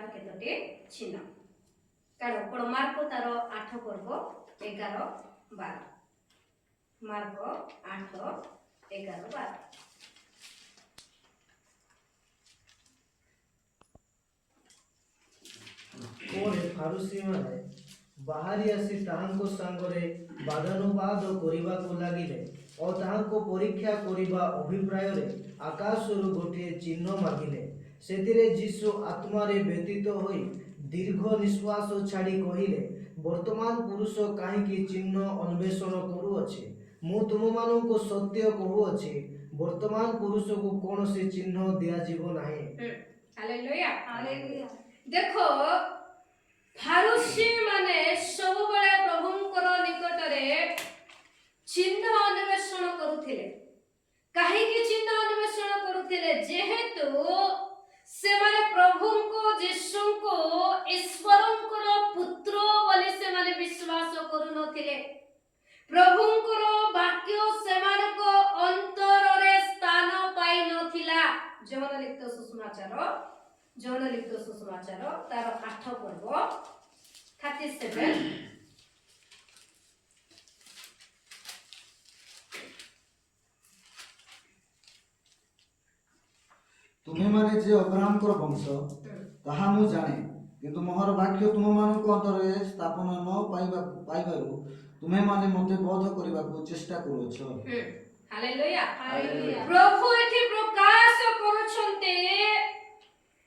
देखिबा केतोटे चिन्ह कारण कोड मार्क तार 8 पर्व 11 12 मार्क 8 11 12 ପରେ ଫାରୁସୀମାନେ ବାହାରି ଆସି ତାହାଙ୍କ ସାଙ୍ଗରେ ବାଦାନୁବାଦ କରିବାକୁ ଲାଗିଲେ ଓ ତାହାଙ୍କ ପରୀକ୍ଷା କରିବା ଅଭିପ୍ରାୟରେ ଆକାଶରୁ ଗୋଟିଏ ଚିହ୍ନ ମାଗିଲେ। ସେଥିରେ ଯୀଶୁ ଆତ୍ମାରେ ବ୍ୟତୀତ ହୋଇ ଦୀର୍ଘ ନିଶ୍ୱାସ ଛାଡ଼ି କହିଲେ, ବର୍ତ୍ତମାନ ପୁରୁଷ କାହିଁକି ଚିହ୍ନ ଅନ୍ୱେଷଣ କରୁଅଛି? ମୁଁ ତୁମମାନଙ୍କୁ ସତ୍ୟ କହୁଅଛି, ବର୍ତ୍ତମାନ ପୁରୁଷକୁ କୌଣସି ଚିହ୍ନ ଦିଆଯିବ ନାହିଁ। ହାଲେଲୁୟା ହାଲେଲୁୟା देखो फारुसी माने सबुबले प्रभुंकर निकटरे चिन्ह अन्वेषण करुथिले काहे कि चिन्ह अन्वेषण करुथिले जेहेतु से माने प्रभुंको यीशुंको ईश्वरंकर पुत्र बोली से माने विश्वास करू नथिले प्रभुंकर वाक्य सेमानको अंतररे स्थान पाई नथिला जौन लिखित सुसमाचार तार 8 पर्व 37 तुम्हें माने जे अब्राहम को वंश ताहा मु जाने किंतु मोहर वाक्य तुम मानक अंतरे स्थापन न पाइबारु तुम्हें माने मते बोध करबा को चेष्टा करूछ। हालेलुया प्रभु एठी प्रकाश करूछन्ते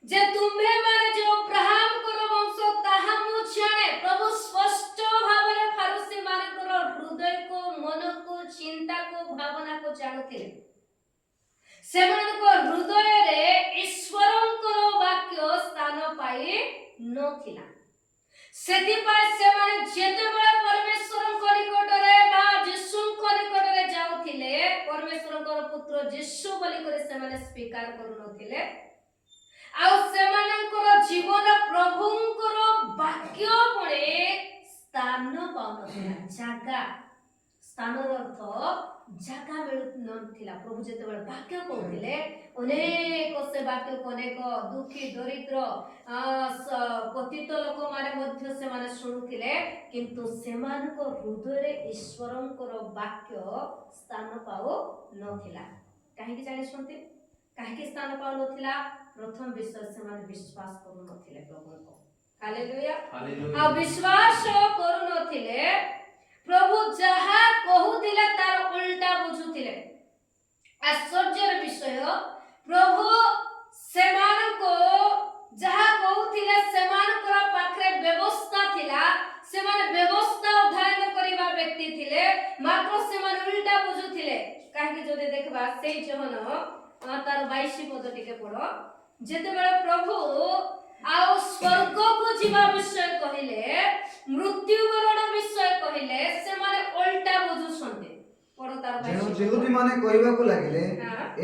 जे तुम्हे माने जे अब्राहम को वंश ताहा मु जाने प्रभु स्पष्ट भाबरे फारुसी मानकर हृदय को मन को चिंता को भावना को जानुथिले सेमानको हृदय रे ईश्वरंकर वाक्य स्थान पाई नथिला सेति पाई सेमाने जेतेबेले परमेश्वरंकर निकटरे बा यीशुंकर निकटरे जाउथिले परमेश्वरंकर पुत्र यीशु बोली करे सेमाने स्वीकार करू नथिले आ सेमानंकर जीवन प्रभुंकर वाक्य पड़े स्थान पाउनथिला जागा स्थानर अर्थ जागा मिलु नथिला प्रभु जेतेबेले वाक्य कहथिले अनेक से वाक्य अनेक दुखी दरिद्र पतित लोक माने मध्य से माने सुनुथिले किंतु सेमानको हृदय रे ईश्वरंकर वाक्य स्थान पाउ नथिला काहे कि जानि सुनते काहे कि स्थान पाउ नथिला प्रथम विषय से माने विश्वास करू नथिले प्रभु को हालेलुया आ विश्वास करू नथिले प्रभु जहा कहूथिले तार उल्टा बुझुथिले आश्चर्यर विषय प्रभु सेमानको जहा कहूथिले सेमानकर पाखरे व्यवस्था थिला सेमाने व्यवस्था अध्ययन करिबा व्यक्ति थिले मात्र सेमाने उल्टा बुझुथिले काहे कि जदि देखबा सेई जहन तार 22 पद टिके पढो जेतेबेले प्रभु आउ स्वर्ग को जीवा विषय कहिले मृत्यु मरण विषय कहिले से माने उल्टा बुझुछन्ते पढो तार 22 जेहुदी माने कहबा को लागिले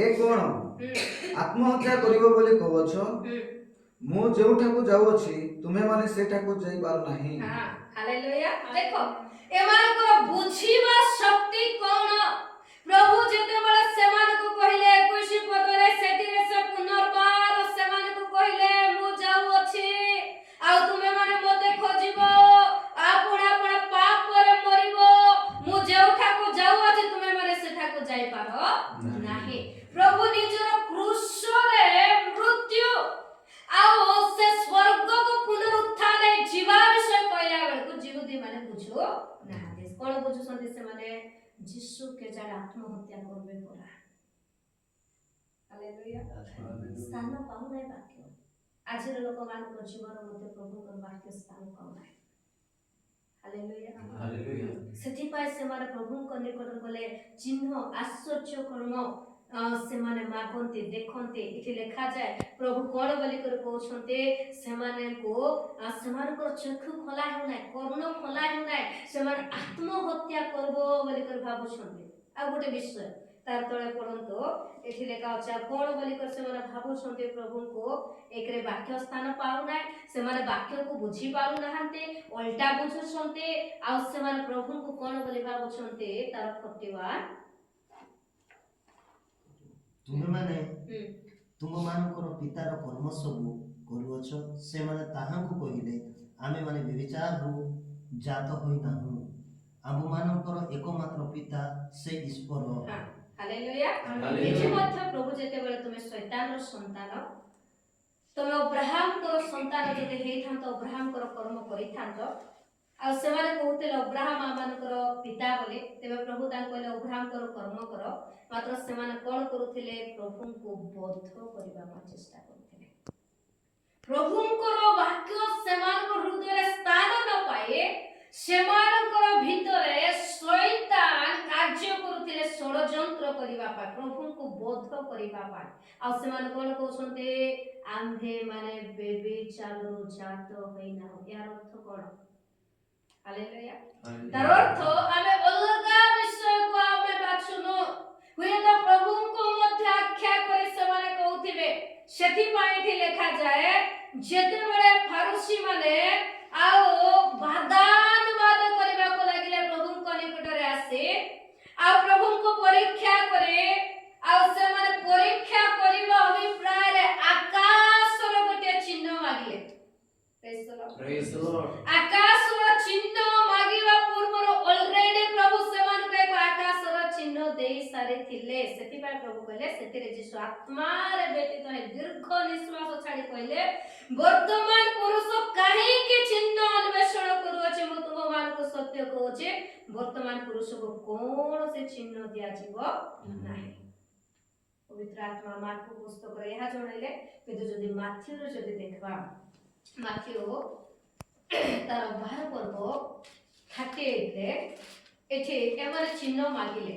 ए कोन आत्महत्या करिवो बोली कहवछ मु जेउठा को जाउछि तुमे माने सेठा को जाई पार नाही। हां हालेलुया देखो एमानकर बुझिबा शक्ति कोन प्रभु जेतेबेले सेमान को कहिले 21 पदरे सेतिरे से पुनर्बार सेमान को कहिले मु जाउ अछि आ तुमे माने मते खोजिबो आपण आपण पाप रे मरिबो मु जेउठा को जाउ अछि तुमे माने सेठा को जाई पारो नाही प्रभु निजर क्रूस रे मृत्यु आ से स्वर्ग को पुनरुत्थान जीवा विषय कहला बेल को जीवदी माने बुझो नाहाते कोन बुझु संते से माने यीशु के जड़ आत्महत्या करबे परा हालेलुया स्थान पाउ नै वाक्य आजिर लोक मानक जीवन मध्ये प्रभु कर वाक्य स्थान पाउ नै हालेलुया सेति पाए से माने प्रभु को निकट गले चिन्ह आश्चर्य कर्म से माने मागंते देखंते इति लिखा जाय प्रभु कोन बोली कर कहउछन्ते से माने को समान को चक्षु खोला हेउ नै कर्ण खोला हेउ नै से माने आत्महत्या करबो बोली कर भाबुछन्ते आ गोटे विषय तार तळे पढंतो एठी लेखा अछि कोन बोली कर से माने भाबुछन्ते प्रभु को एकरे वाक्य स्थान पाउ नै से माने वाक्य को बुझी पाउ नहंते उल्टा बुझुछन्ते आ से माने प्रभु को कोन बोली भाबुछन्ते तार फटिवा तुमे माने तुम मानकर पितार कर्म सब କରୁଅଛ। ସେମାନେ ତାହାଙ୍କୁ କହିଲେ, ଆମେମାନେ ବ୍ୟଭିଚାରରୁ ଜାତ ହୋଇନାହୁଁ, ଆମ୍ଭମାନଙ୍କର ଏକମାତ୍ର ପିତା ସେ ଈଶ୍ୱର। ହାଲେଲୁୟା। ଏଠି ମଧ୍ୟ ପ୍ରଭୁ ଯେତେବେଳେ ତୁମେ ଶୈତାନର ସନ୍ତାନ, ତୁମେ ଅବ୍ରାହମଙ୍କର ସନ୍ତାନ ଯଦି ହେଇଥାନ୍ତ, ଅବ୍ରାହମଙ୍କର କର୍ମ କରିଥାନ୍ତ, ଆଉ ସେମାନେ କହୁଥିଲେ ଅବ୍ରାହମ ଆମମାନଙ୍କର ପିତା ବୋଲି, ତେବେ ପ୍ରଭୁ ତାଙ୍କୁ କହିଲେ ଅବ୍ରାହମଙ୍କର କର୍ମ କର। ମାତ୍ର ସେମାନେ କଣ କରୁଥିଲେ? ପ୍ରଭୁଙ୍କୁ ବୋଧ କରିବା ପାଇଁ ଚେଷ୍ଟା କରୁଥିଲେ। ପ୍ରଭୁଙ୍କର ବାକ୍ୟ ସେମାନଙ୍କ ହୃଦୟରେ ସ୍ଥାନ ନ ପାଏ, ସେମାନଙ୍କର ଭିତରେ ଶୈତାନ କାର୍ଯ୍ୟ କରୁଥିଲେ ଷଡ଼ଯନ୍ତ୍ର କରିବା ପାଇଁ, ପ୍ରଭୁଙ୍କୁ ବୋଧ କରିବା ପାଇଁ। ଆଉ ସେମାନେ କଣ କହୁଛନ୍ତି? ଆମ୍ଭେ ମାନେ ବ୍ୟଭିଚାରରୁ ଜାତ ହୋଇନାହୁଁ। ଏହାର ଅର୍ଥ କଣ? ହାଲେଲୁୟା। ତାର ଅର୍ଥ ଆମେ ଅଲଗା ବିଷୟକୁ ଆମେ ବାଛୁନୁ, ହୁଏତ ପ୍ରଭୁଙ୍କୁ ମଧ୍ୟ ଆଖ୍ୟା କରି ସେମାନେ କହୁଥିବେ। ସେଥିପାଇଁ ଏଠି ଲେଖାଯାଏ, ଯେତେବେଳେ ଫାରୁସୀ ମାନେ ଆଉ ବାଦାନବାଦ କରିବାକୁ ଲାଗିଲେ ପ୍ରଭୁଙ୍କ ନିକଟରେ ଆସି, ଆଉ ପ୍ରଭୁଙ୍କୁ ପରୀକ୍ଷା କରି, ଆଉ ସେମାନେ ପରୀକ୍ଷା କରିବା ଅଭିପ୍ରାୟରେ ଆକାଶର ଗୋଟିଏ ଚିହ୍ନ ମାଗିଲେ। Praise the Lord. ଆକାଶର ଚିହ୍ନ ମାଗିବା ପୂର୍ବରୁ ଅଲରେଡି ପ୍ରଭୁ ସେମାନଙ୍କୁ ଏକ ଆକାଶର ଚିହ୍ନ ଦେଇ ସାରିଥିଲେ। ସେଥିପାଇଁ ପ୍ରଭୁ କହିଲେ, ସେଥିରେ ଯୀଶୁ ଆତ୍ମାରେ ବ୍ୟତୀତ ହୋଇ ଦୀର୍ଘ ନିଶ୍ୱାସ ଛାଡ଼ି କହିଲେ, ବର୍ତ୍ତମାନ ପୁରୁଷ କାହିଁକି ଚିହ୍ନ ଅନ୍ୱେଷଣ କରୁଅଛି? ମୁଁ ତୁମମାନଙ୍କୁ ସତ୍ୟ କହୁଛି, ବର୍ତ୍ତମାନ ପୁରୁଷକୁ କୌଣସି ଚିହ୍ନ ଦିଆଯିବ ନାହିଁ। ପବିତ୍ର ଆତ୍ମା ମାର୍କ ପୁସ୍ତକରେ ଏହା ଜଣାଇଲେ। କିନ୍ତୁ ଯଦି ମାଥ୍ୟୁର ଯଦି ଦେଖିବା, ମାଥ୍ୟୁ ତାର 12 ପର୍ବ 38ରେ ଏଠି ଏମାନେ ଚିହ୍ନ ମାଗିଲେ,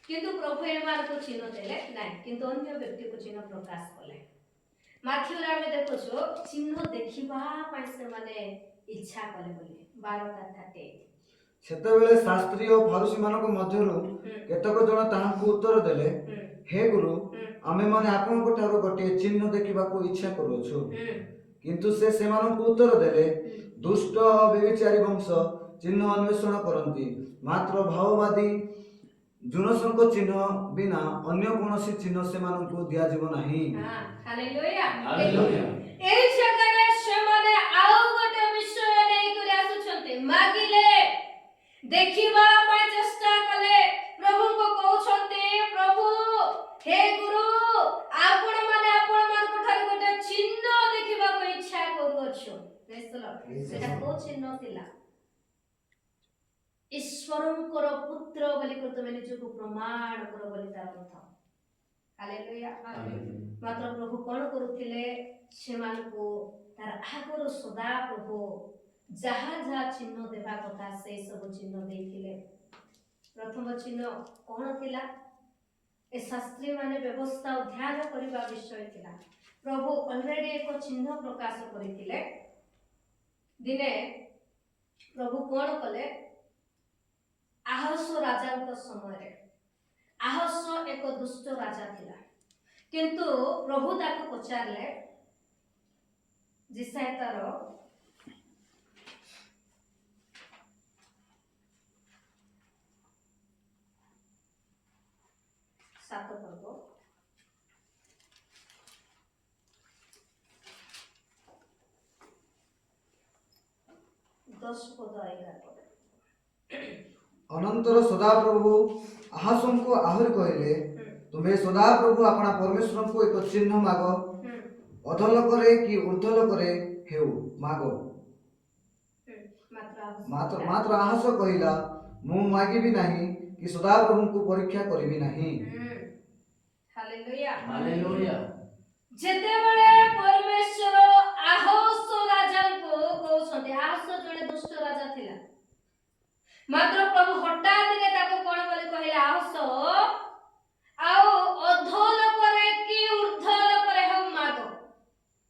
କିନ୍ତୁ ପ୍ରଭୁ ଏମାନଙ୍କୁ ଚିହ୍ନ ଦେଲେ ନାହିଁ, କିନ୍ତୁ ଅନ୍ୟ ବ୍ୟକ୍ତିକୁ ଚିହ୍ନ ପ୍ରକାଶ କଲେ। ମାଥ୍ୟୁରେ ଆମେ ଦେଖୁଛୁ ଚିହ୍ନ ଦେଖିବା ପାଇଁ ସେମାନେ ଇଚ୍ଛା କଲେ ବୋଲି। 12:38। ସେତେବେଳେ ଶାସ୍ତ୍ରୀ ଓ ଫାରୁସୀମାନଙ୍କ ମଧ୍ୟରୁ କେତେକ ଜଣ ତାହାଙ୍କୁ ଉତ୍ତର ଦେଲେ, ହେ ଗୁରୁ, ଆମେମାନେ ଆପଣଙ୍କ ଠାରୁ ଗୋଟିଏ ଚିହ୍ନ ଦେଖିବାକୁ ଇଚ୍ଛା କରୁଅଛୁ। କିନ୍ତୁ ସେ ସେମାନଙ୍କୁ ଉତ୍ତର ଦେଲେ, ଦୁଷ୍ଟ ଓ ବ୍ୟଭିଚାରୀ ବଂଶ ଚିହ୍ନ ଅନ୍ୱେଷଣ କରନ୍ତି, ମାତ୍ର ଭାବବାଦୀ ଜୁନସଙ୍କ ଚିହ୍ନ ବିନା ଅନ୍ୟ କୌଣସି ଚିହ୍ନ ସେମାନଙ୍କୁ ଦିଆଯିବ ନାହିଁ। ହାଲେଲୁୟା। Hallelujah. এই ଜାଗାରେ ସେମାନେ ଆଉ ଗୋଟେ ବିଷୟ ନେଇକରି ଆସୁଛନ୍ତି। ମାଗିଲେ, ଦେଖିବା ପାଇଁ ଚେଷ୍ଟା କଲେ, ପ୍ରଭୁଙ୍କୁ କହୁଛନ୍ତି, ପ୍ରଭୁ, ହେ ଗୁରୁ, ଆପଣମାନେ ଆପଣମାନଙ୍କ ଠାରୁ ଗୋଟେ ଚିହ୍ନ ଦେଖିବାକୁ ଇଚ୍ଛା କରୁଅଛୁ। ସେଟା କୋଉ ଚିହ୍ନ ଥିଲା? ଈଶ୍ୱରଙ୍କର ପୁତ୍ର ବୋଲି ତୁମେ ନିଜକୁ ପ୍ରମାଣ କର ବୋଲି ତାର ଅର୍ଥ। ହାଲେଲୁୟା। ମାତ୍ର ପ୍ରଭୁ କଣ କରୁଥିଲେ? ସେମାନଙ୍କୁ ତାର ଆଗରୁ ସଦା ପ୍ରଭୁ ଯାହା ଯାହା ଚିହ୍ନ ଦେବା କଥା ସେଇ ସବୁ ଚିହ୍ନ ଦେଇଥିଲେ। ପ୍ରଥମ ଚିହ୍ନ କଣ ଥିଲା? ଏ ଶାସ୍ତ୍ରୀ ମାନେ ବ୍ୟବସ୍ଥା ଧ୍ୟାନ କରିବା ବିଷୟ ଥିଲା। ପ୍ରଭୁ ଅଲରେଡି ଏକ ଚିହ୍ନ ପ୍ରକାଶ କରିଥିଲେ। ଦିନେ ପ୍ରଭୁ କଣ କଲେ? ଆହସ ରାଜାଙ୍କ ସମୟରେ, ଆହସ ଏକ ଦୁଷ୍ଟ ରାଜା ଥିଲା, କିନ୍ତୁ ପ୍ରଭୁ ତାକୁ ପଚାରିଲେ, ଜିସାଇ ତାର 7 ପର୍ବ 10 ପଦ 11 ପଦ। ଅନନ୍ତର ସଦାପ୍ରଭୁ ଆହାସଙ୍କୁ ଆହୁରି କହିଲେ, ତୁମେ ସଦାପ୍ରଭୁ ଆପଣା ପରମେଶ୍ୱରଙ୍କୁ ଏକ ଚିହ୍ନ ମାଗ, ଅଧଲୋକରେ କି ଉର୍ଦ୍ଧ୍ୱଲୋକରେ ହେଉ ମାଗ। ମାତ୍ର ଆହାସ କହିଲା, ମୁଁ ମାଗିବି ନାହିଁ କି ସଦାପ୍ରଭୁଙ୍କୁ ପରୀକ୍ଷା କରିବି ନାହିଁ। Hallelujah. ଯେତେବେଳେ ପରମେଶ୍ୱର ଆହସ ରାଜାଙ୍କୁ କହୁଛନ୍ତି, ଆହସ ଜଣେ ଦୁଷ୍ଟ ରାଜା ଥିଲା, ମାତ୍ର ପ୍ରଭୁ ହଠାତରେ ତାକୁ କଣ ବୋଲି କହିଲେ? ଆହସ, ଆଉ ଅଧଲୋକରେ କି ଉର୍ଦ୍ଧ୍ୱଲୋକରେ ହେଉ ମାଗ।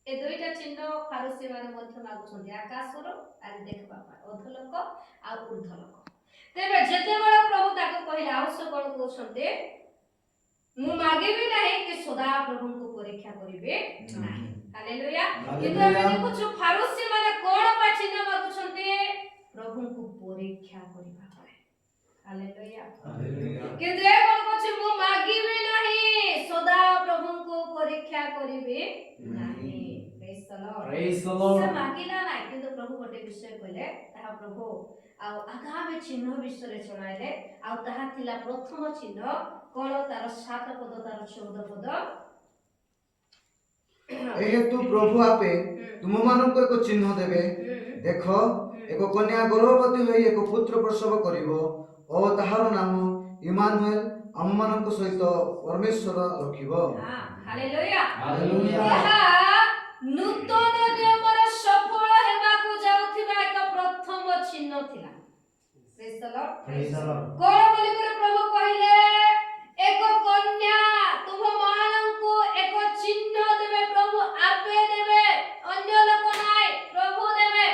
ଏ ଦୁଇଟା ଚିହ୍ନ ଫାରୁସୀ ମାନେ ମଧ୍ୟ ମାଗୁଛନ୍ତି, ଆକାଶର ଆରେ ଦେଖିବା ପାଇଁ, ଅଧଲୋକ ଆଉ ଉର୍ଦ୍ଧ୍ୱଲୋକ। ତେବେ ଯେତେବେଳେ ପ୍ରଭୁ ତାକୁ କହିଲେ, ଆହସ କଣ କହୁଛନ୍ତି? ମୁଁ ମାଗିବି ନାହିଁ କି ସଦା ପ୍ରଭୁଙ୍କୁ ପରୀକ୍ଷା କରିବେ ନାହିଁ। ହାଲେଲୁୟା। କିନ୍ତୁ ଆମେ ଦେଖୁଛୁ ଫାରୁସୀ ମାନେ କଣ ପାଇଁ ଚିହ୍ନ ମାଗୁଛନ୍ତି? ପ୍ରଭୁଙ୍କୁ ପରୀକ୍ଷା କରିବା ପାଇଁ। ହାଲେଲୁୟା। କିନ୍ତୁ ଏ କଣ କହୁଛି? ମୁଁ ମାଗିବି ନାହିଁ, ସଦା ପ୍ରଭୁଙ୍କୁ ପରୀକ୍ଷା କରିବେ ନାହିଁ। Praise the Lord. Praise the ସେ Lord. ମାଗିଲା ନାହିଁ, କିନ୍ତୁ ପ୍ରଭୁ ଗୋଟେ ବିଷୟ କହିଲେ, ତାହା ପ୍ରଭୁ ଆଉ ଆଗାମୀ ଚିହ୍ନ ବିଷୟରେ ଜଣାଇଲେ। ଆଉ ତାହା ଥିଲା ପ୍ରଥମ ଚିହ୍ନ କଣ, ତାର 7 ପଦ, ତାର 14 ପଦ। ଏହେତୁ ପ୍ରଭୁ ଆପେ ତୁମମାନଙ୍କୁ ଏକ ଚିହ୍ନ ଦେବେ। ଦେଖ, ଏକ କନ୍ୟା ଗର୍ଭବତୀ ହୋଇ ଏକ ପୁତ୍ର ପ୍ରସବ କରିବ ଓ ତାହାର ନାମ ଇମାନୁଏଲ, ଆମମାନଙ୍କ ସହିତ ପରମେଶ୍ୱର ରଖିବ। ହାଲେଲୁୟା। Hallelujah. ଏହା ନୂତନ ନିୟମର ସଫଳ ହେବାକୁ ଯାଉଥିବା ଏକ ପ୍ରଥମ ଚିହ୍ନ ଥିଲା। Praise the Lord. Praise the Lord. କଣ ବୋଲି କରି ପ୍ରଭୁ କହିଲେ, ଏକ କନ୍ୟା ତୁମମାନଙ୍କୁ ଏକ ଚିହ୍ନ ଦେବେ। ପ୍ରଭୁ ଆପେ ଦେବେ, ଅନ୍ୟ ଲୋକ ନାହିଁ, ପ୍ରଭୁ ଦେବେ।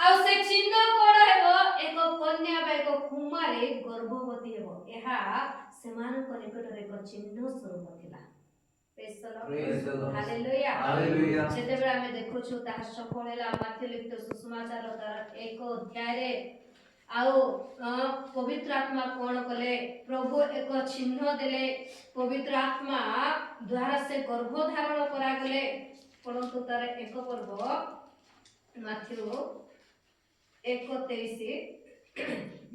ଆଉ ସେ ଚିହ୍ନ କଣ ହେବ, ଏକ କନ୍ୟା ବା ଏକ କୁମାରୀ ଗର୍ଭବତୀ ହେବ। ଏହା ସେମାନଙ୍କ ନିକଟରେ ଏକ ଚିହ୍ନ ସ୍ୱରୂପ ଥିଲା। Praise the Lord. Praise the Lord. Hallelujah. Hallelujah. ଯେତେବେଳେ ଆମେ ଦେଖୁଛୁ ତାହା ସଫଳ ହେଲା ମାଥ୍ୟୁ ଲିଖିତ ସୁସମାଚାର ତାର 1 ଅଧ୍ୟାୟରେ। ଆଉ ପବିତ୍ର ଆତ୍ମା କଣ କଲେ, ପ୍ରଭୁ ଏକ ଚିହ୍ନ ଦେଲେ, ପବିତ୍ର ଆତ୍ମା ଦ୍ୱାରା ସେ ଗର୍ଭ ଧାରଣ କରାଗଲେ। ପରନ୍ତୁ ତାର 1 ପର୍ବ ମାଥ୍ୟୁ 1:23।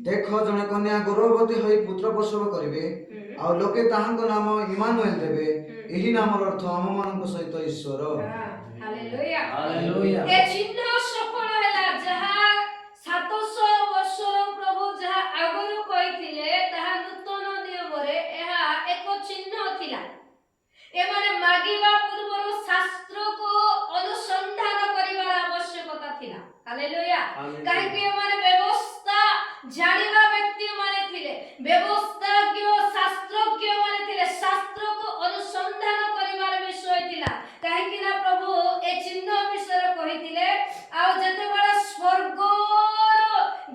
ଦେଖ, ଜଣେ କନ୍ୟା ଗର୍ଭବତୀ ହୋଇ ପୁତ୍ର ପ୍ରସବ କରିବେ, ଆଉ ଲୋକେ ତାହାଙ୍କ ନାମ ଇମାନୁଏଲ ଦେବେ। ଏହି ନାମର ଅର୍ଥ ଆମମାନଙ୍କ ସହିତ ଈଶ୍ୱର। ହାଲେଲୁୟା। Hallelujah. ଏ ଚିହ୍ନ ସଫଳ ହେଲା, ଯାହା 700 ବର୍ଷର ପ୍ରଭୁ ଯାହା ଆଗରୁ କହିଥିଲେ, ତାହା ନୂତନ ନିୟମରେ ଏହା ଏକ ଚିହ୍ନ ଥିଲା। ଏମାନେ ମାଗିବା ପୂର୍ବରୁ ଶାସ୍ତ୍ରକୁ ଅନୁସନ୍ଧାନ କରିବାର ଆବଶ୍ୟକତା ଥିଲା। ହାଲେଲୁୟା। Hallelujah. କାହିଁକି ଏମାନେ ବ୍ୟବସ୍ଥା ଜାଣିବା ବ୍ୟକ୍ତିମାନେ ଥିଲେ, ବ୍ୟବସ୍ଥାଜ୍ଞ ଶାସ୍ତ୍ରଜ୍ଞମାନେ ଥିଲେ, ଶାସ୍ତ୍ରକୁ ଅନୁସନ୍ଧାନ କରିବାର ବିଷୟ ଥିଲା। କାହିଁକି ନା ପ୍ରଭୁ ଏ ଚିହ୍ନ ବିଷୟରେ କହିଥିଲେ। ଆଉ ଯେତେବେଳେ ସ୍ୱର୍ଗର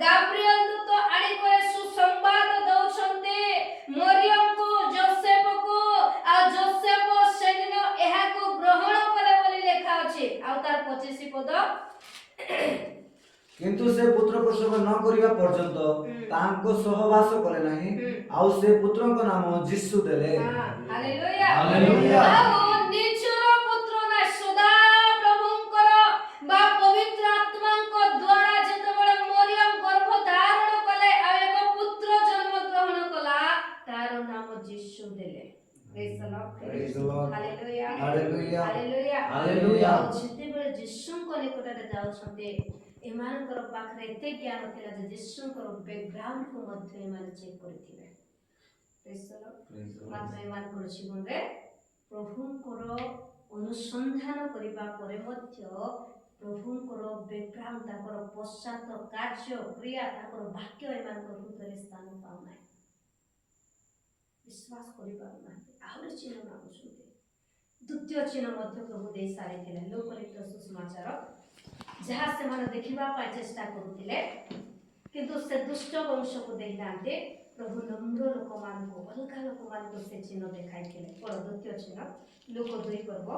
ଗାବ୍ରିଏଲ ଦୂତ ଆଣିକରି ସୁସମ୍ବାଦ ଦଉଛନ୍ତି ମରିୟମକୁ, ଯୋସେଫକୁ, ଆଉ ଯୋସେଫ ସେଦିନ ଏହାକୁ ଗ୍ରହଣ କଲେ ବୋଲି ଲେଖା ଅଛି। ଆଉ ତାର 25 ପଦ, କିନ୍ତୁ ସେ ପୁତ୍ର ପ୍ରସବ ନ କରିବା ପର୍ଯ୍ୟନ୍ତ ତାଙ୍କ ସହବାସ କଲେ ନାହିଁ, ଆଉ ସେ ପୁତ୍ରଙ୍କ ନାମ ଯୀଶୁ ଦେଲେ। ହାଲେଲୁୟା। Hallelujah. ଆଉ ନିଜର ପୁତ୍ର ନାହିଁ, ସଦା ପ୍ରଭୁଙ୍କର ବା ପବିତ୍ର ଆତ୍ମାଙ୍କ ଦ୍ୱାରା ଯେତେବେଳେ ମରିୟମ ଗର୍ଭ ଧାରଣ କଲେ ଆଉ ଏକ ପୁତ୍ର ଜନ୍ମ ଗ୍ରହଣ କଲା, ତାର ନାମ ଯୀଶୁ ଦେଲେ। Praise the Lord. Praise the Lord. Hallelujah. Hallelujah. Hallelujah. Hallelujah. ଆଉ ଯେତେବେଳେ ଯୀଶୁଙ୍କ ନିକଟରେ ଯାଉଛନ୍ତି, ଏମାନଙ୍କର ପାଖରେ ଏତେ ଜ୍ଞାନ ଥିଲା ଯେ ଯୀଶୁଙ୍କର ବ୍ୟାକଗ୍ରାଉଣ୍ଡକୁ ମଧ୍ୟ ଏମାନେ ଚେକ୍ କରିଥିଲେ। Praise the Lord. ମାତ୍ର ଏମାନଙ୍କର ଜୀବନରେ ପ୍ରଭୁଙ୍କର ଅନୁସନ୍ଧାନ କରିବା ପରେ ମଧ୍ୟ ପ୍ରଭୁଙ୍କର ବ୍ୟାକଗ୍ରାଉଣ୍ଡ, ତାଙ୍କର ପଶ୍ଚାତ କାର୍ଯ୍ୟ କ୍ରିୟା, ତାଙ୍କର ବାକ୍ୟ ଏମାନଙ୍କ ହୃଦୟରେ ସ୍ଥାନ ପାଉନାହିଁ, ବିଶ୍ୱାସ କରିପାରୁନାହାନ୍ତି। ଆହୁରି ଚିହ୍ନ ମାଗୁଛନ୍ତି। ଦ୍ୱିତୀୟ ଚିହ୍ନ ମଧ୍ୟ ପ୍ରଭୁ ଦେଇ ସାରିଥିଲେ। ଲୋକ ଲିଖିତ ସୁସମାଚାର, ଯାହା ସେମାନେ ଦେଖିବା ପାଇଁ ଚେଷ୍ଟା କରୁଥିଲେ, କିନ୍ତୁ ସେ ଦୁଷ୍ଟ ବଂଶକୁ ଦେଇନାହାନ୍ତି। ପ୍ରଭୁ ନମ୍ର ଲୋକମାନଙ୍କୁ, ଅଲଗା ଲୋକମାନଙ୍କୁ ସେ ଚିହ୍ନ ଦେଖାଇଥିଲେ। କଣ ଦ୍ୱିତୀୟ ଚିହ୍ନ? ଲୋକ 2:11।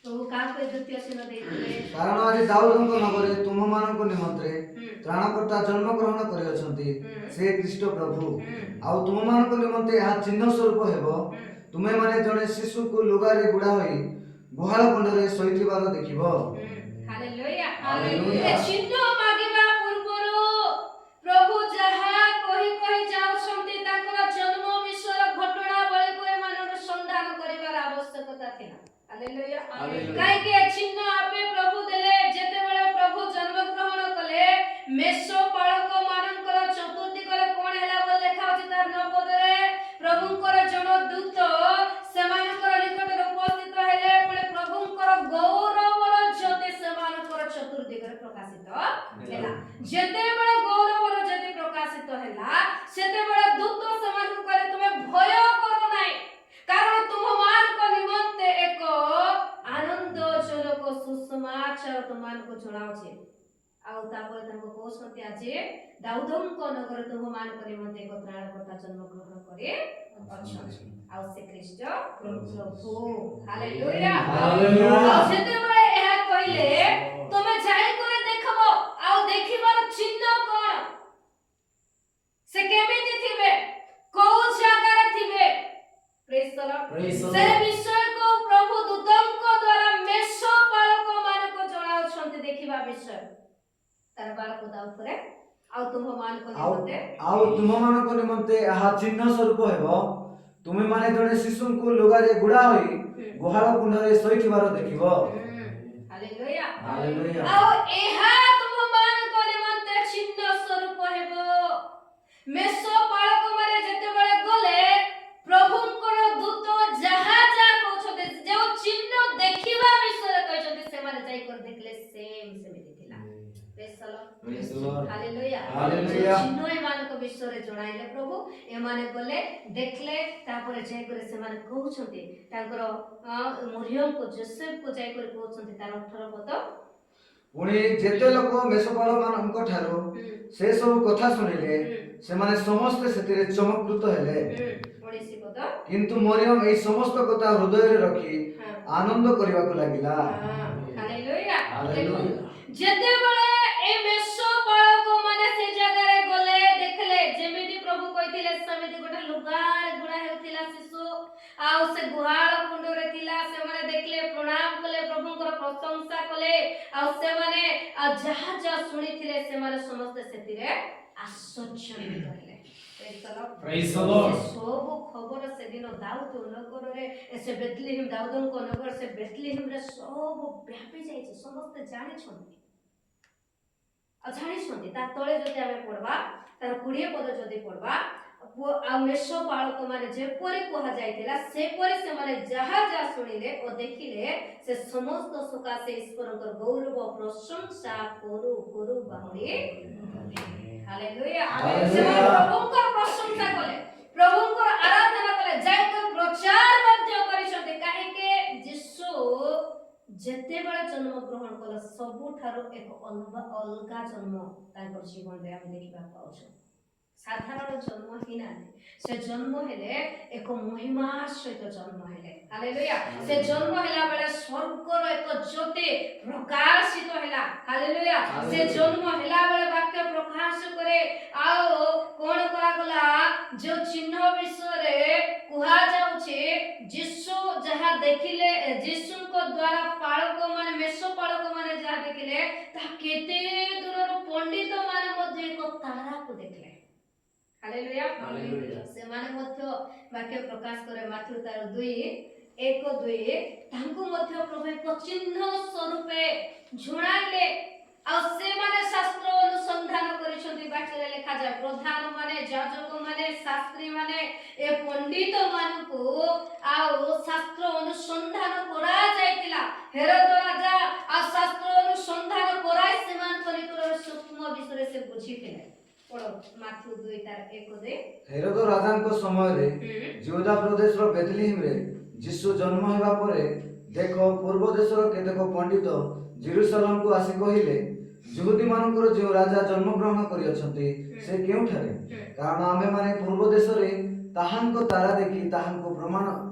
ପ୍ରଭୁ କାହାକୁ ଏ ଦ୍ୱିତୀୟ ଚିହ୍ନ ଦେଇଥିଲେ? କାରଣ ଆଜି ଦାଉଦଙ୍କ ନଗରରେ ତୁମମାନଙ୍କ ନିମନ୍ତେ ତ୍ରାଣକର୍ତ୍ତା ଜନ୍ମଗ୍ରହଣ କରିଅଛନ୍ତି, ସେ ଖ୍ରୀଷ୍ଟ ପ୍ରଭୁ। ଆଉ ତୁମମାନଙ୍କ ନିମନ୍ତେ ଏହା ଚିହ୍ନ ସ୍ୱରୂପ ହେବ, ତୁମେମାନେ ଜଣେ ଶିଶୁକୁ ଲୁଗାରେ ଗୁଡ଼ା ହୋଇ ଗୁହାଳ କୁଣ୍ଡରେ ଶୋଇଥିବାର ଦେଖିବ। ହାଲେଲୁୟା। Hallelujah. ଏ ଚିହ୍ନ ମାଗିବା ପୂର୍ବରୁ ପ୍ରଭୁ ଯାହା କହି ଯାଉଛନ୍ତି, ତାଙ୍କର ଜନ୍ମ ବିଷୟ ଘଟଣାବଳୀକୁ ଏମାନଙ୍କୁ ସନ୍ଧାନ କରିବାର ଆବଶ୍ୟକତା ଥିଲା। ହାଲେଲୁୟା। Hallelujah. କାହିଁକି ଏ ଚିହ୍ନ ଆପେ ପ୍ରଭୁ ଦେଲେ? ଯେତେବେଳେ ପ୍ରଭୁ ଜନ୍ମଗ୍ରହଣ କଲେ, ମେଷପାଳକ ମାନଙ୍କର ଚତୁର୍ଦିଗରେ କଣ ହେଲା ବୋଲି ଲେଖା ଅଛି ତାର 9 ପଦରେ, ପ୍ରଭୁଙ୍କର ଜଣେ ଦୂତ ସେମାନଙ୍କର ନିକଟରେ ଉପସ୍ଥିତ ହେଲେ, ପୁଣି ପ୍ରଭୁଙ୍କର ଗୌରବର ଜ୍ୟୋତି ସେମାନଙ୍କର ଚତୁର୍ଦିଗରେ ପ୍ରକାଶିତ ହେଲା। ଯେତେବେଳେ ଗୌରବର ଜ୍ୟୋତି ପ୍ରକାଶିତ ହେଲା, ସେତେବେଳେ ଦୂତ ସେମାନଙ୍କୁ କହିଲେ, ତୁମେ ଭୟ କର ନାହିଁ, କାରଣ ତୁମମାନଙ୍କ ନିମନ୍ତେ ଏକ ଆନନ୍ଦଜନକ ସୁସମାଚାର ତୁମମାନଙ୍କୁ ଜଣାଉଛି। ଆଉ ତାପରେ ତାଙ୍କୁ କହୁଛନ୍ତି, ଆଜି ଦାଉଦଙ୍କ ନଗର ତୁମମାନଙ୍କ ନିମନ୍ତେ ଏକ ତ୍ରାଣକର୍ତ୍ତା ଜନ୍ମଗ୍ରହଣ କରି ଅଛନ୍ତି, ଆଉ ସେ ଖ୍ରୀଷ୍ଟ ପ୍ରଭୁ। ହାଲେଲୁୟା। Hallelujah. ଆଉ ସେତେବେଳେ ଏହା କହିଲେ, ତମେ ଯାଇକରି ଦେଖିବ। ଆଉ ଦେଖିବାର ଚିହ୍ନ କଣ? ସେ କେମିତି ଥିବେ, କୋଉ ଜାଗାରେ ଥିବେ? Praise the Lord. Praise the ତାର ବାଳକ ତା ଉପରେ ଆଉ ତୁମ ମାନଙ୍କ ଆଉ ନିମନ୍ତେ ଆଉ ତୁମମାନଙ୍କ ନିମନ୍ତେ ଏହା ଚିହ୍ନ ସ୍ୱରୂପ ହେବ, ତୁମେମାନେ ଜଣେ ଶିଶୁଙ୍କୁ ଲୁଗାରେ ଗୁଡ଼ା ହୋଇ ଗୁହାଳ କୁଣ୍ଡରେ ଶୋଇଥିବାର ଦେଖିବ। ହାଲେଲୁୟା। ହାଲେଲୁୟା। ଆଉ ଏହା ତୁମ ମାନଙ୍କ ନିମନ୍ତେ ଚିହ୍ନ ସ୍ୱରୂପ ହେବ। ମେଷ ପାଳକ ମାନେ ଯେତେବେଳେ ଗଲେ ପ୍ରଭୁଙ୍କର ଦୂତ ଯାହା ଯାହା କହୁଛନ୍ତି, ଯେଉଁ ଚିହ୍ନ ଦେଖିବା ବିଷୟରେ କହିଛନ୍ତି, ସେମାନେ ଯାଇକରି ଦେଖିଲେ ସେମିତି ଥିଲା। Praise the Lord. Praise the Lord. Hallelujah. Hallelujah. ଚିହ୍ନ ଏମାନଙ୍କ ବିଷୟରେ ଜଣାଇଲେ ପ୍ରଭୁ, ଏମାନେ ଗଲେ ଦେଖିଲେ, ତାପରେ ଯାଇକରି ସେମାନେ କହୁଛନ୍ତି ତାଙ୍କର ମରିୟମକୁ ଯୋସେଫକୁ ଯାଇକରି କହୁଛନ୍ତି ତାର 18 ପଦ। ପୁଣି ଯେତେ ଲୋକ ମେଷପାଳମାନଙ୍କ ଠାରୁ ସେ ସବୁ କଥା ଶୁଣିଲେ, ସେମାନେ ସମସ୍ତେ ସେଥିରେ ଚମତ୍କୃତ ହେଲେ। 19 ପଦ। କିନ୍ତୁ ମରିୟମ ଏହି ସମସ୍ତ କଥା ହୃଦୟରେ ରଖି ଆନନ୍ଦ କରିବାକୁ ଲାଗିଲା। ହାଲେଲୁୟା। ହାଲେଲୁୟା। ଯେତେବେଳେ ଏ ମେଷ ପାଳକ ମାନେ ସେ ଜାଗାରେ ଗଲେ, ଦେଖିଲେ ଯେମିତି ପ୍ରଭୁ କହିଥିଲେ ସେମିତି ଗୋଟେ ଲୁଗାରେ ଗୁଡ଼ା ହେଉଥିଲା ଶିଶୁ, ଆଉ ସେ ଗୁହାଳ କୁଣ୍ଡରେ ଥିଲା। ସେମାନେ ଦେଖିଲେ, ପ୍ରଣାମ କଲେ, ପ୍ରଭୁଙ୍କର ପ୍ରଶଂସା କଲେ, ଆଉ ସେମାନେ ଯାହା ଯାହା ଶୁଣିଥିଲେ ସେମାନେ ସମସ୍ତେ ସେଥିରେ ଆଶ୍ଚର୍ଯ୍ୟାନ୍ୱିତ ହେଲେ। Praise the Lord. ସେ ସବୁ ଖବର ସେଦିନ ଦାଉଦ ନଗରରେ, ସେ ବେଥଲେହେମ, ଦାଉଦଙ୍କ ନଗର ସେ ବେଥଲେହେମରେ ସବୁ ବ୍ୟାପି ଯାଇଛି, ସମସ୍ତେ ଜାଣିଛନ୍ତି। ଆଉ ଜାଣିଛନ୍ତି ତା ତଳେ ଯଦି ଆମେ ପଢବା, ତାର 20 ପଦ ଯଦି ପଢବା, ଆଉ ମେଷ ପାଳକ ମାନେ ଯେପରି କୁହାଯାଇଥିଲା ସେପରି ସେମାନେ ଯାହା ଯାହା ଶୁଣିଲେ ଓ ଦେଖିଲେ, ସେ ସମସ୍ତ ସକାଶେ ଈଶ୍ୱରଙ୍କ ଗୌରବ ପ୍ରଶଂସା କରୁ କରୁ ବାହୁଡ଼ି ହାଲେଲୁୟା। ସେମାନେ ପ୍ରଭୁଙ୍କର ପ୍ରଶଂସା କଲେ, ପ୍ରଭୁଙ୍କର ଆରାଧନା କଲେ, ଯାଇକରି ପ୍ରଚାର ମଧ୍ୟ କରିଛନ୍ତି। କାହିଁକି? ଯୀଶୁ ଯେତେବେଳେ ଜନ୍ମ ଗ୍ରହଣ କଲେ ସବୁଠାରୁ ଏକ ଅଲଗା ଜନ୍ମ ତାଙ୍କର ଜୀବନରେ ଆମେ ଦେଖିବାକୁ ପାଉଛୁ। ସାଧାରଣ ଜନ୍ମ ହିଁ ନାହିଁ, ସେ ଜନ୍ମ ହେଲେ ଏକ ମହିମା ସହିତ ଜନ୍ମ ହେଲେ। ହାଲେଲୁୟା। ସେ ଜନ୍ମ ହେଲା ବେଳେ ସ୍ୱର୍ଗର ଏକ ଜ୍ୟୋତି ପ୍ରକାଶିତ ହେଲା। ହାଲେଲୁୟା। ସେ ଜନ୍ମ ହେଲା ବେଳେ ବାକ୍ୟ ପ୍ରକାଶ କରେ। ଆଉ କଣ କରାଗଲା, ଯୋଉ ଚିହ୍ନ ବିଷୟରେ କୁହାଯାଉଛି, ଯୀଶୁ ଯାହା ଦେଖିଲେ, ଯୀଶୁଙ୍କ ଦ୍ୱାରା ପାଳକ ମାନେ, ମେଷ ପାଳକ ମାନେ ଯାହା ଦେଖିଲେ, ତାହା କେତେ ଦୂରରୁ ପଣ୍ଡିତ ମାନେ ମଧ୍ୟ ଏକ ତାରାକୁ ଦେଖିଲେ। ହାଲେଲୁୟା। ସେମାନେ ମଧ୍ୟ ବାକ୍ୟ ପ୍ରକାଶ କରେ ମାଥ୍ୟୁ ତାର 2:1-2, ତାଙ୍କୁ ମଧ୍ୟ ପ୍ରଭୁ ଏକ ଚିହ୍ନ ସ୍ୱରୂପେ ଜଣାଇଲେ। ଆଉ ସେମାନେ ଶାସ୍ତ୍ର ଅନୁସନ୍ଧାନ କରିଛନ୍ତି। ବାକ୍ୟରେ ଲେଖାଯାଏ, ପ୍ରଧାନ ମାନେ, ଯାଜକ ମାନେ, ଶାସ୍ତ୍ରୀ ମାନେ, ଏ ପଣ୍ଡିତ ମାନଙ୍କୁ ଆଉ ଶାସ୍ତ୍ର ଅନୁସନ୍ଧାନ କରାଯାଇଥିଲା। ହେରୋଦ ରାଜା ଆଉ ଶାସ୍ତ୍ର ଅନୁସନ୍ଧାନ କରାଇ ସେମାନଙ୍କ ନିକଟରେ ସୂକ୍ଷ୍ମ ବିଷୟରେ ସେ ବୁଝିଥିଲେ। ମାଥ୍ୟୁ 2:1-2। ହେରୋଦ ରାଜାଙ୍କ ସମୟରେ ଜିହୁଦା ପ୍ରଦେଶର ବେଥଲେହେମରେ ଯୀଶୁ ଜନ୍ମ ହେବା ପରେ, ଦେଖ, ପୂର୍ବ ଦେଶର କେତେକ ପଣ୍ଡିତ ଜେରୁସାଲେମକୁ ଆସି କହିଲେ, ଯହୂଦୀମାନଙ୍କର ଯେଉଁ ରାଜା ଜନ୍ମଗ୍ରହଣ କରିଅଛନ୍ତି ସେ କେଉଁଠାରେ? କାରଣ ଆମେମାନେ ପୂର୍ବ ଦେଶରେ ତାହାଙ୍କ ତାରା ଦେଖି ତାହାଙ୍କୁ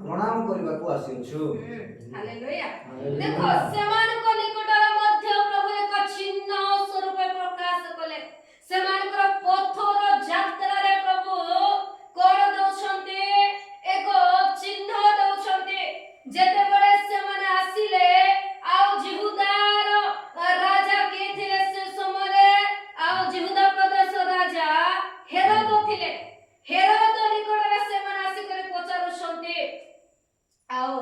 ପ୍ରଣାମ କରିବାକୁ ଆସିଅଛୁ। ହାଲେଲୁୟା। ଦେଖ, ସେମାନଙ୍କ ନିକଟରେ ମଧ୍ୟ ପ୍ରଭୁ ଏକ ଚିହ୍ନ ସ୍ୱରୂପ ପ୍ରକାଶ କଲେ। ସେମାନଙ୍କର ପଥର ଯାତ୍ରାରେ ପ୍ରଭୁ କଣ ଦଉଛନ୍ତି? ଏକ ଚିହ୍ନ ଦଉଛନ୍ତି। ଯେତେବେଳେ ସେମାନେ ଆସିଲେ, ଆଉ ଜିହୁଦାର ରାଜା କିଏ ଥିଲେ ସେ ସମୟରେ? ଆଉ ଜିହୁଦା ପ୍ରଦେଶ ରାଜା ହେରୋଦ ଥିଲେ। ହେରୋଦ ନିକଟରେ ସେମାନେ ଆସିକରି ପଚାରୁଛନ୍ତି, ଆଉ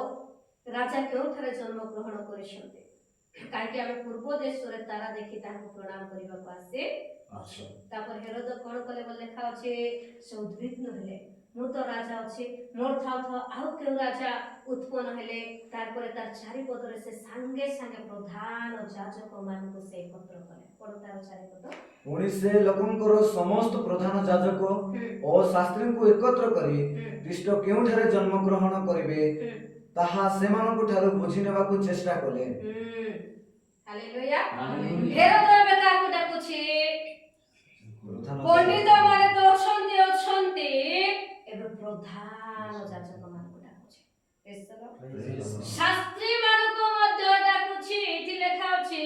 ରାଜା କେଉଁଠାରେ ଜନ୍ମ ଗ୍ରହଣ କରିଛନ୍ତି? କାହିଁକି ଆମେ ପୂର୍ବ ଦେଶରେ ତାରା ଦେଖି ତାହାଙ୍କୁ ପ୍ରଣାମ କରିବାକୁ ଆସେ ଅଛୁ। ତାପରେ ହେରୋଦ କଣ କଲେ ବୋଲି ଲେଖା ଅଛି, ସେ ଉଦ୍ବିଗ୍ନ ହେଲେ, ମୁଁ ତ ରାଜା ଅଛି, ମୋର ଥାଉ ଥାଉ ଆଉ କେଉଁ ରାଜା ଉତ୍ପନ୍ନ ହେଲେ? ତାପରେ ତାର 4 ପଦରେ ସେ ସାଙ୍ଗେ ସାଙ୍ଗେ ପ୍ରଧାନ ଯାଜକ ମାନଙ୍କୁ ସେ ଏକତ୍ର କଲେ। ପଢ ତାର 4 ପଦ। ପୁଣି ସେ ଲୋକଙ୍କର ସମସ୍ତ ପ୍ରଧାନ ଯାଜକ ଓ ଶାସ୍ତ୍ରୀଙ୍କୁ ଏକତ୍ର କରି ଖ୍ରୀଷ୍ଟ କେଉଁଠାରେ ଜନ୍ମଗ୍ରହଣ କରିବେ ତାହା ସେମାନଙ୍କ ଠାରୁ ବୁଝି ନେବାକୁ ଚେଷ୍ଟା କଲେ। ହାଲେଲୁୟା। ହେରୋଦ ଏବେ କାହାକୁ ଡାକୁଛି? ପଣ୍ଡିତ ମାନେ ତ ଅଛନ୍ତି, ଏବେ ପ୍ରଧାନ ଯାଜକ ମାନଙ୍କୁ ଡାକୁଛି। ଶାସ୍ତ୍ରୀ ମାନଙ୍କୁ ମଧ୍ୟ ଡାକୁଛି। ଏଠି ଲେଖା ଅଛି,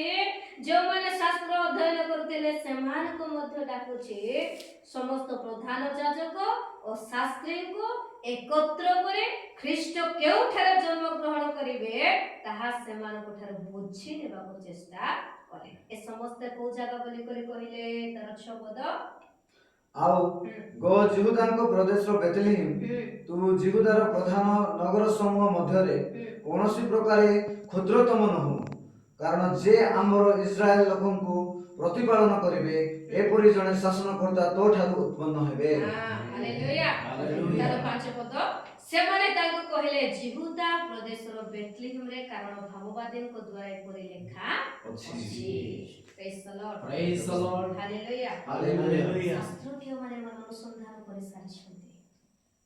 ଯେଉଁମାନେ ଶାସ୍ତ୍ର ଅଧ୍ୟୟନ କରୁଥିଲେ ସେମାନଙ୍କୁ ମଧ୍ୟ ମଧ୍ୟ ଡାକୁଛି ସମସ୍ତ ପ୍ରଧାନ ଯାଜକ ଓ ଶାସ୍ତ୍ରୀଙ୍କୁ ଏକତ୍ର କରି ଖ୍ରୀଷ୍ଟ କେଉଁଠାରେ ଜନ୍ମ ଗ୍ରହଣ କରିବେ ତାହା ସେମାନଙ୍କ ଠାରୁ ବୁଝି ନେବାକୁ ଚେଷ୍ଟା କଲେ। ଏ ସମସ୍ତେ କୋଉ ଜାଗା ବୋଲି କରି କହିଲେ ତାର 6 ପଦ। ଆଉ ଗୋ ଜିହୁଦାଙ୍କ ପ୍ରଦେଶର ବେଥଲେହେମ୍ ତୁ ଜିହୁଦାର ପ୍ରଧାନ ନଗର ସମୂହ ମଧ୍ୟରେ କୌଣସି ପ୍ରକାରେ କ୍ଷୁଦ୍ରତମ ନୁହଁ, କାରଣ ଯେ ଆମର ଇସ୍ରାଏଲ ଲୋକଙ୍କୁ ପ୍ରତିପାଳନ କରିବେ ଏପରି ଜଣେ ଶାସନକର୍ତ୍ତା ତୋ ଠାରୁ ଉତ୍ପନ୍ନ ହେବେ। ହାଲେଲୁୟା। ତାର 5 ପଦ ସେମାନେ ତାଙ୍କୁ କହିଲେ ଜିହୁଦା ପ୍ରଦେଶର ବେଥଲେହେମରେ, କାରଣ ଭାବବାଦୀଙ୍କ ଦ୍ୱାରା ଏପରି ଲେଖା ଅଛି। Praise the Lord. Praise the Lord. Hallelujah. Hallelujah. ଶାସ୍ତ୍ରଜ୍ଞମାନେ ଅନୁସନ୍ଧାନ କରି ସାରିଛନ୍ତି,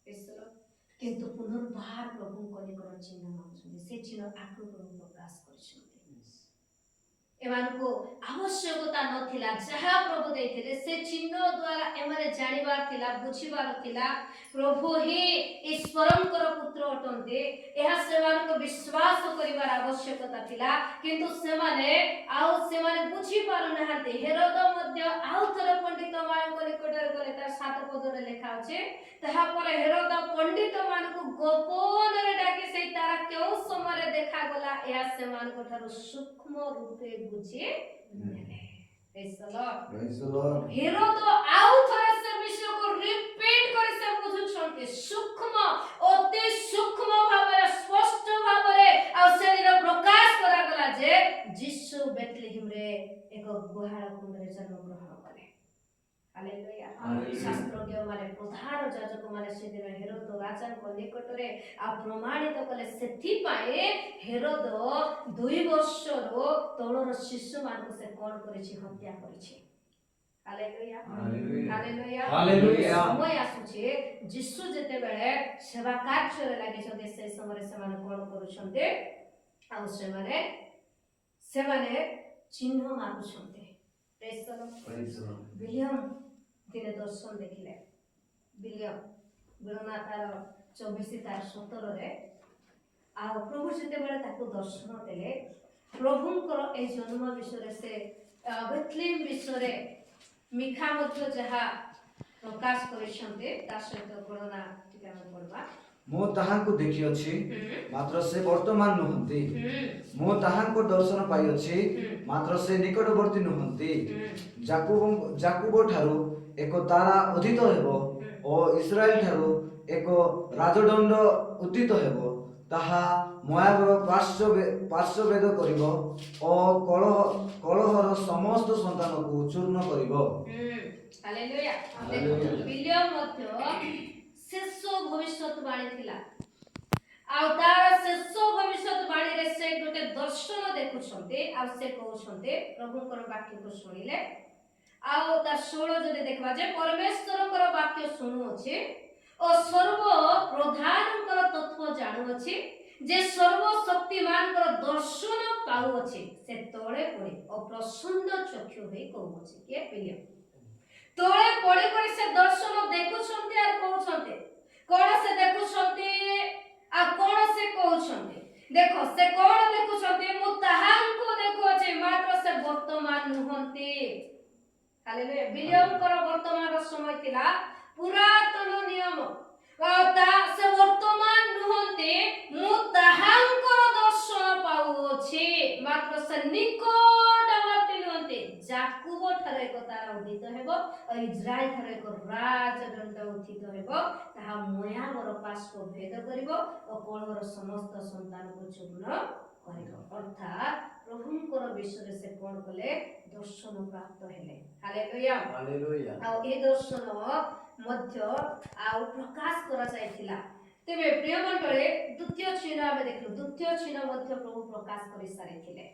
ପ୍ରେଜ୍ ଦ ଲର୍ଡ। କିନ୍ତୁ ପୁନର୍ବାର ପ୍ରଭୁଙ୍କ ନିକଟ ଚିହ୍ନ ମାଗୁଛନ୍ତି। ସେ ଚିହ୍ନ ଆଗରୁ ପ୍ରଭୁ ପ୍ରକାଶ କରିଛନ୍ତି। ଏମାନଙ୍କୁ ଆବଶ୍ୟକତା ନଥିଲା, ଯାହା ପ୍ରଭୁ ଦେଇଥିଲେ ସେ ଚିହ୍ନ ଦ୍ୱାରା ଏମାନେ ଜାଣିବାର ଥିଲା, ବୁଝିବାର ଥିଲା ପ୍ରଭୁ ହିଁ ଈଶ୍ୱରଙ୍କର ପୁତ୍ର ଅଟନ୍ତି। ଏହା ସେମାନଙ୍କୁ ବିଶ୍ୱାସ କରିବାର ଆବଶ୍ୟକତା ଥିଲା, କିନ୍ତୁ ସେମାନେ ବୁଝି ପାରୁନାହାନ୍ତି। ହେରୋଦ ମଧ୍ୟ ଆଉ ଥରେ ପଣ୍ଡିତ ମାନଙ୍କ ନିକଟରେ ଗଲେ, ତାର 7 ପଦରେ ଲେଖା ଅଛି। ତାହାପରେ ହେରୋଦ ପଣ୍ଡିତ ମାନଙ୍କୁ ଗୋପନରେ ଡାକି ସେଇ ତାରା କେଉଁ ସମୟରେ ଦେଖାଗଲା ଏହା ସେମାନଙ୍କ ଠାରୁ ସୂକ୍ଷ୍ମ ରୂପେ ବୁଝି ନେଲେ। ପ୍ରେଜ୍ ଦ ଲର୍ଡ। ହେରୋଦ ଆଉ ଥରେ ସେ ବିଷୟକୁ ରିପିଟ୍ କରି ସେ ବୁଝୁଛନ୍ତି, ଅତି ସୂକ୍ଷ୍ମ ଭାବରେ, ସ୍ପଷ୍ଟ ଭାବରେ। ଆଉ ସେଦିନ ପ୍ରକାଶ କରାଗଲା ଯେ ଯୀଶୁ ବେଥଲେହେମରେ ଏକ ଗୁହାଳ କୁଣ୍ଡରେ ଜନ୍ମଗ୍ରହଣ କଲେ। ହାଲେଲୁୟା। ଶାସ୍ତ୍ରଜ୍ଞମାନେ, ପ୍ରଧାନ ଯାଜକମାନେ ସେଦିନ ହେରୋଦ ରାଜାଙ୍କ ନିକଟରେ ପ୍ରମାଣିତ କଲେ। ସେଥିପାଇଁ ହେରୋଦ 2 ବର୍ଷର ତଳର ଶିଶୁମାନଙ୍କୁ ସେ କଣ କରିଛି? ହତ୍ୟା କରିଛି। ହାଲେଲୁୟା। ହାଲେଲୁୟା। ହାଲେଲୁୟା। ସମୟ ଆସୁଛି ଯୀଶୁ ଯେତେବେଳେ ସେବା କାର୍ଯ୍ୟରେ ଲାଗିଛନ୍ତି, ସେ ସମୟରେ ସେମାନେ କଣ କରୁଛନ୍ତି? ଆଉ ସେମାନେ ଚିହ୍ନ ମାଗୁଛନ୍ତି। ପ୍ରେଜ୍ ଦ ଲର୍ଡ। ବିଲିୟମ ଦିନେ ଦର୍ଶନ ଦେଖିଲେ। ବିଲିୟମ ଗଣନା ତାର 24 ତାର 17ରେ ଆଉ ପ୍ରଭୁ ଯେତେବେଳେ ତାକୁ ଦର୍ଶନ ଦେଲେ, ପ୍ରଭୁଙ୍କର ଏହି ଜନ୍ମ ବିଷୟରେ ସେ ବେଥଲେହେମ ବିଷୟରେ ମିଖା ମଧ୍ୟ ଯାହା ପ୍ରକାଶ କରିଛନ୍ତି ତା ସହିତ ଗଣନା ଟିକେ ଆମେ ପଢିବା। ମୁଁ ତାହାଙ୍କୁ ଦେଖିଅଛି, ମାତ୍ର ସେ ବର୍ତ୍ତମାନ ନୁହନ୍ତି। ମୁଁ ତାହାଙ୍କ ଦର୍ଶନ ପାଇଅଛି, ମାତ୍ର ସେ ନିକଟବର୍ତ୍ତୀ ନୁହନ୍ତି। ଯାକୁବ ଠାରୁ ଏକ ତାରା ଉଦିତ ହେବ ଓ ଇସ୍ରାଏଲ ଠାରୁ ଏକ ରାଜଦଣ୍ଡ ଉଦିତ ହେବ। ତାହା ମୋଆବର ପାର୍ଶ୍ୱଭେଦ କରିବ ଓ କଳହର ସମସ୍ତ ସନ୍ତାନକୁ ଚୂର୍ଣ୍ଣ କରିବ। ହାଲେଲୁୟା। ବିଲିୟମ ମଧ୍ୟ ଶେଷ ଭବିଷ୍ୟତବାଣୀ ଥିଲା। ଆଉ ତାର ଶେଷ ଭବିଷ୍ୟତବାଣୀରେ ସେ ଗୋଟେ ଦର୍ଶନ ଦେଖୁଛନ୍ତି। ଆଉ ସେ କହୁଛନ୍ତି, ପ୍ରଭୁଙ୍କର ବାକ୍ୟକୁ ଶୁଣିଲେ ଆଉ ତାର 16 ଯଦି ଦେଖିବା ଯେ ପରମେଶ୍ୱରଙ୍କର ବାକ୍ୟ ଶୁଣୁଅଛି ଓ ସର୍ବ ପ୍ରଧାନଙ୍କର ତତ୍ତ୍ୱ ଜାଣୁଅଛି, ଯେ ସର୍ବଶକ୍ତିମାନଙ୍କର ଦର୍ଶନ ପାଉଅଛି। ସେ ତଳେ ପଡି ଅପ୍ରସନ୍ନ ଚକ୍ଷୁ ହୋଇ କହୁଅଛି। କିଏ? ବିଲିୟମ ତଳେ ପଡି କରି ସେ ଦର୍ଶନ ଦେଖୁଛନ୍ତି। ଆଉ କହୁଛନ୍ତି କଣ ସେ ଦେଖୁଛନ୍ତି ଆଉ କଣ ସେ କହୁଛନ୍ତି? ଦେଖ ସେ କଣ ଦେଖୁଛନ୍ତି? ମୁଁ ତାହାଙ୍କୁ ଦେଖୁଅଛି, ମାତ୍ର ସେ ବର୍ତ୍ତମାନ ନୁହନ୍ତି। ହାଲେଲୁୟା। ବିଲିୟମଙ୍କର ବର୍ତ୍ତମାନର ସମୟ ଥିଲା ପୁରାତନ ନିୟମ। ସେ ବର୍ତ୍ତମାନ ନୁହନ୍ତି। ମୁଁ ତାହାଙ୍କର ଦର୍ଶନ ପାଉଅଛି, ମାତ୍ର ସେ ନିକଟବର୍ତ୍ତୀ ନୁହନ୍ତି। ଯାକୁବ ଠାରୁ ଏକ ତାରା ଉଦିତ ହେବ ଓ ଇସ୍ରାଏଲ ଠାରୁ ଏକ ରାଜଦଣ୍ଡ ଉତ୍ଥିତ ହେବ। ତାହା ମୋଆବର ପାର୍ଶ୍ୱ ଭେଦ କରିବ ଓ କଳହର ସମସ୍ତ ସନ୍ତାନକୁ ଚୂର୍ଣ୍ଣ କରିବ। ଅର୍ଥାତ୍ ପ୍ରଭୁଙ୍କର ବିଷୟରେ ସେ କଣ କଲେ? ଦର୍ଶନ ପ୍ରାପ୍ତ ହେଲେ। ହାଲେଲୁୟା। ଆଉ ଏ ଦର୍ଶନ ମଧ୍ୟ ଆଉ ପ୍ରକାଶ କରାଯାଇଥିଲା। ତେବେ ପ୍ରିୟ ମଣ୍ଡଳୀ, ଦ୍ୱିତୀୟ ଚିହ୍ନ ଆମେ ଦେଖିଲୁ। ଦ୍ୱିତୀୟ ଚିହ୍ନ ମଧ୍ୟ ପ୍ରଭୁ ପ୍ରକାଶ କରି ସାରିଥିଲେ।